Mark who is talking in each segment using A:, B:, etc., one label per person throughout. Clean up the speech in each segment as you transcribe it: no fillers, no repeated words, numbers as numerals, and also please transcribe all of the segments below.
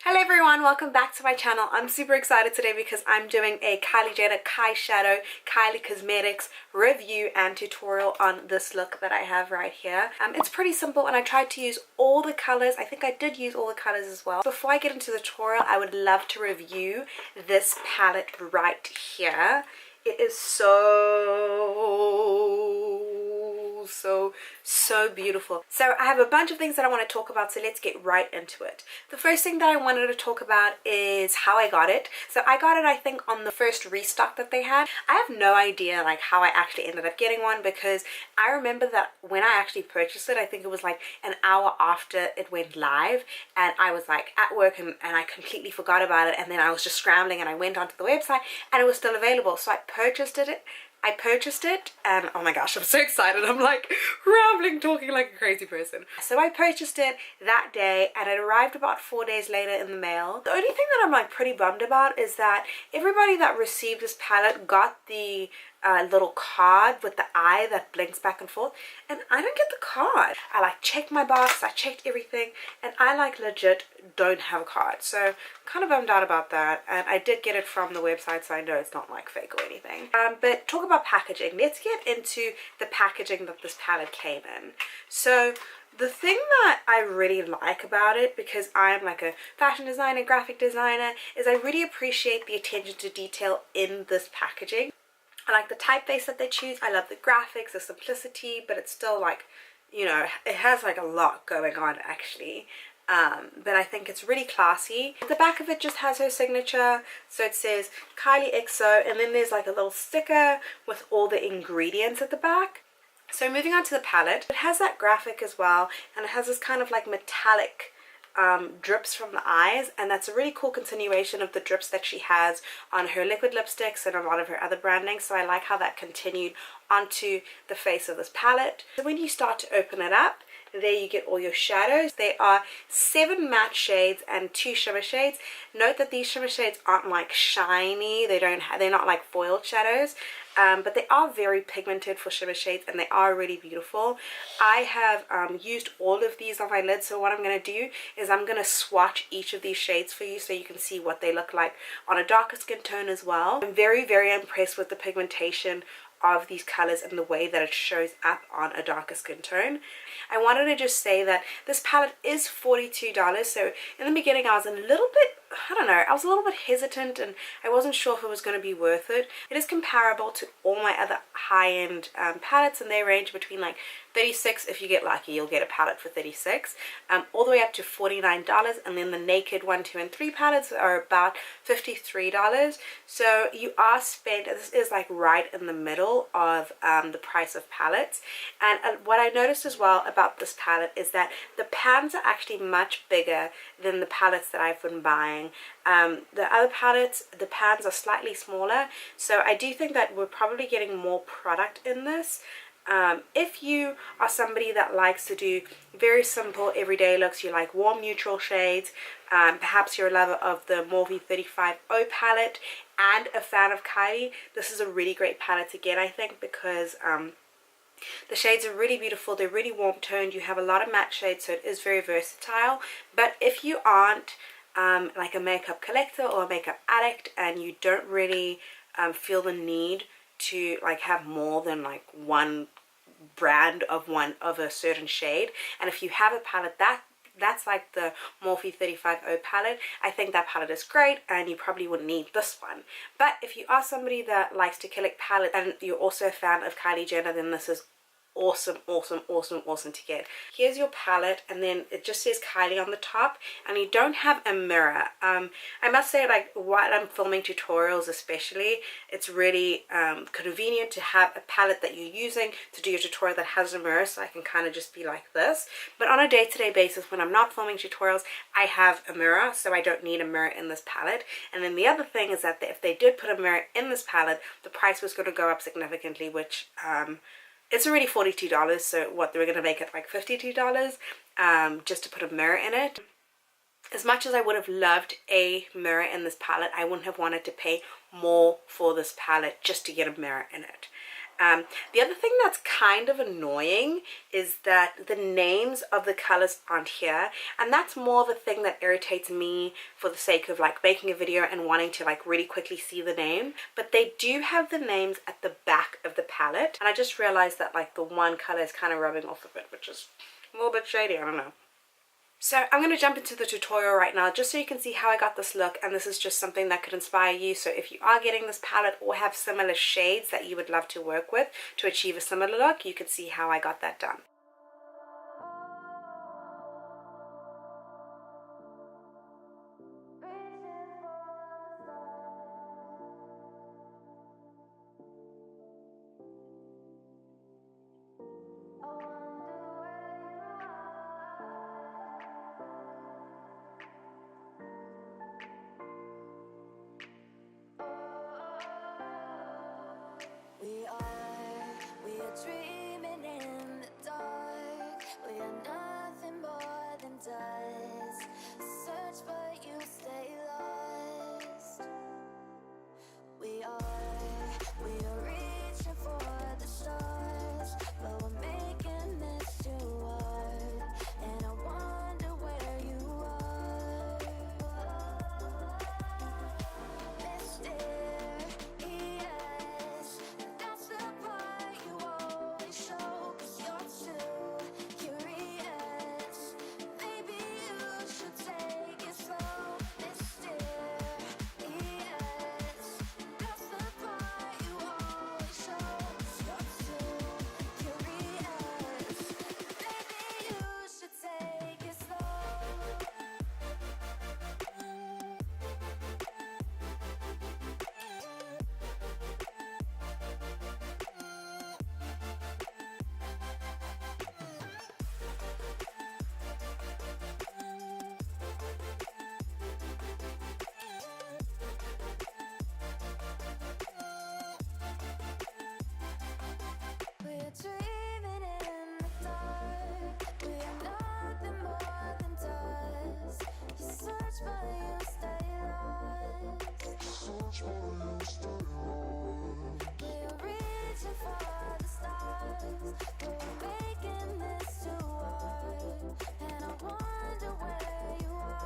A: Hello everyone, welcome back to my channel. I'm super excited today because I'm doing a Kyshadow Kylie Cosmetics review and tutorial on this look that I have right here. It's pretty simple and I tried to use all the colors. I think I did use all the colors as well. Before I get into the tutorial, I would love to review this palette right here. It is so beautiful. So I have a bunch of things that I want to talk about, so let's get right into it. The first thing that I wanted to talk about is how I got it. So I got it, I think, on the first restock that they had. I have no idea like how I actually ended up getting one, because I remember that when I actually purchased it, I think it was like an hour after it went live, and I was like at work and I completely forgot about it, and then I was just scrambling and I went onto the website and it was still available. So I purchased it and oh my gosh, I'm so excited. I'm like rambling, talking like a crazy person. So I purchased it that day and it arrived about 4 days later in the mail. The only thing that I'm like pretty bummed about is that everybody that received this palette got the little card with the eye that blinks back and forth, and I don't get the card. I like checked my box, I checked everything, and I like legit don't have a card. So kind of bummed out about that. And I did get it from the website, so I know it's not like fake or anything. But talk about packaging. Let's get into the packaging that this palette came in. So the thing that I really like about it, because I'm like a fashion designer, graphic designer, is I really appreciate the attention to detail in this packaging. I like the typeface that they choose. I love the graphics, the simplicity, but it's still like, you know, it has like a lot going on actually. But I think it's really classy. The back of it just has her signature. So it says Kylie XO, and then there's like a little sticker with all the ingredients at the back. So moving on to the palette, it has that graphic as well, and it has this kind of like metallic drips from the eyes, and that's a really cool continuation of the drips that she has on her liquid lipsticks and a lot of her other branding. So I like how that continued onto the face of this palette. So when you start to open it up, there you get all your shadows. There are 7 matte shades and 2 shimmer shades. Note that these shimmer shades aren't like shiny. They're not like foiled shadows. But they are very pigmented for shimmer shades, and they are really beautiful. I have used all of these on my lid, so what I'm going to do is I'm going to swatch each of these shades for you so you can see what they look like on a darker skin tone as well. I'm very impressed with the pigmentation of these colors and the way that it shows up on a darker skin tone. I wanted to just say that this palette is $42, so in the beginning I was a little bit, I don't know, I was a little bit hesitant and I wasn't sure if it was going to be worth it. It is comparable to all my other high-end palettes, and they range between like $36, if you get lucky you'll get a palette for $36, all the way up to $49, and then the naked 1, 2, and 3 palettes are about $53. So you are spent, this is like right in the middle of the price of palettes. And what I noticed as well about this palette is that the pans are actually much bigger than the palettes that I've been buying. The other palettes, the pans are slightly smaller, so I do think that we're probably getting more product in this. If you are somebody that likes to do very simple everyday looks, you like warm neutral shades, perhaps you're a lover of the Morphe 35O palette and a fan of Kylie, this is a really great palette to get, I think, because the shades are really beautiful. They're really warm toned. You have a lot of matte shades, so it is very versatile. But if you aren't like a makeup collector or a makeup addict, and you don't really feel the need to like have more than like one brand of a certain shade, and if you have a palette that's like the Morphe 35O palette, I think that palette is great and you probably wouldn't need this one. But if you are somebody that likes to collect palettes and you're also a fan of Kylie Jenner, then this is awesome to get. Here's your palette, and then it just says Kylie on the top, and you don't have a mirror. I must say, like, while I'm filming tutorials especially, it's really convenient to have a palette that you're using to do your tutorial that has a mirror, so I can kind of just be like this. But on a day-to-day basis, when I'm not filming tutorials, I have a mirror, so I don't need a mirror in this palette. And then the other thing is that if they did put a mirror in this palette, the price was going to go up significantly, which it's already $42, so what, they were going to make it like $52 just to put a mirror in it. As much as I would have loved a mirror in this palette, I wouldn't have wanted to pay more for this palette just to get a mirror in it. The other thing that's kind of annoying is that the names of the colors aren't here, and that's more of a thing that irritates me for the sake of like making a video and wanting to like really quickly see the name. But they do have the names at the back of the palette, and I just realized that like the one color is kind of rubbing off a bit, which is a little bit shady, I don't know. So I'm going to jump into the tutorial right now just so you can see how I got this look, and this is just something that could inspire you. So if you are getting this palette or have similar shades that you would love to work with to achieve a similar look, you can see how I got that done.
B: Dreaming in the dark, we are nothing more than dust. Search but you stay lost. We are reaching for the stars, but we're making this too hard. And I wonder where you are. Mysterious, that's the part you always show, 'cause you're too curious. Maybe you should take it slow. Mysterious, that's the part you always show, 'cause you're too curious. Maybe you should take it slow. We're dreaming in the dark. We are nothing more than dust. You search but you stay lost. We're reaching for the stars, but we're making this too hard. And I wonder where you are.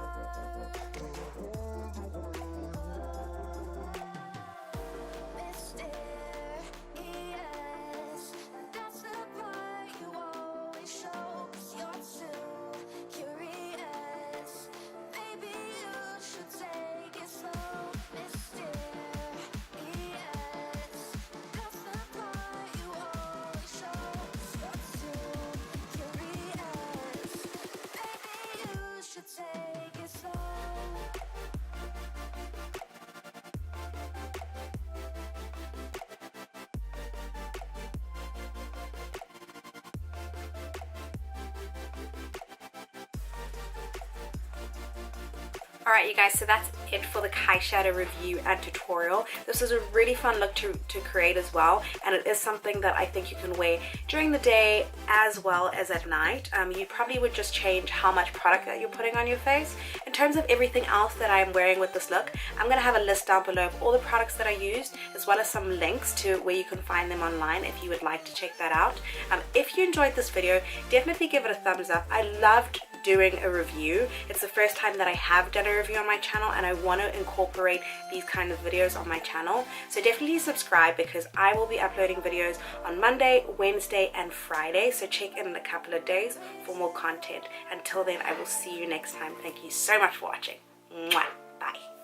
B: Mysterious, that's the part you always show, 'cause you're too curious. Maybe you should take it slow. Mysterious, that's the part you always show, 'cause you're too curious. Maybe you should take it slow.
A: Alright you guys, so that's it for the Kyshadow review and tutorial. This is a really fun look to create as well, and it is something that I think you can wear during the day as well as at night. You probably would just change how much product that you're putting on your face. In terms of everything else that I'm wearing with this look, I'm going to have a list down below of all the products that I used, as well as some links to where you can find them online if you would like to check that out. If you enjoyed this video, definitely give it a thumbs up. I loved doing a review. It's the first time that I have done a review on my channel, and I want to incorporate these kind of videos on my channel. So definitely subscribe, because I will be uploading videos on Monday, Wednesday and Friday. So check in a couple of days for more content. Until then, I will see you next time. Thank you so much for watching. Mwah. Bye.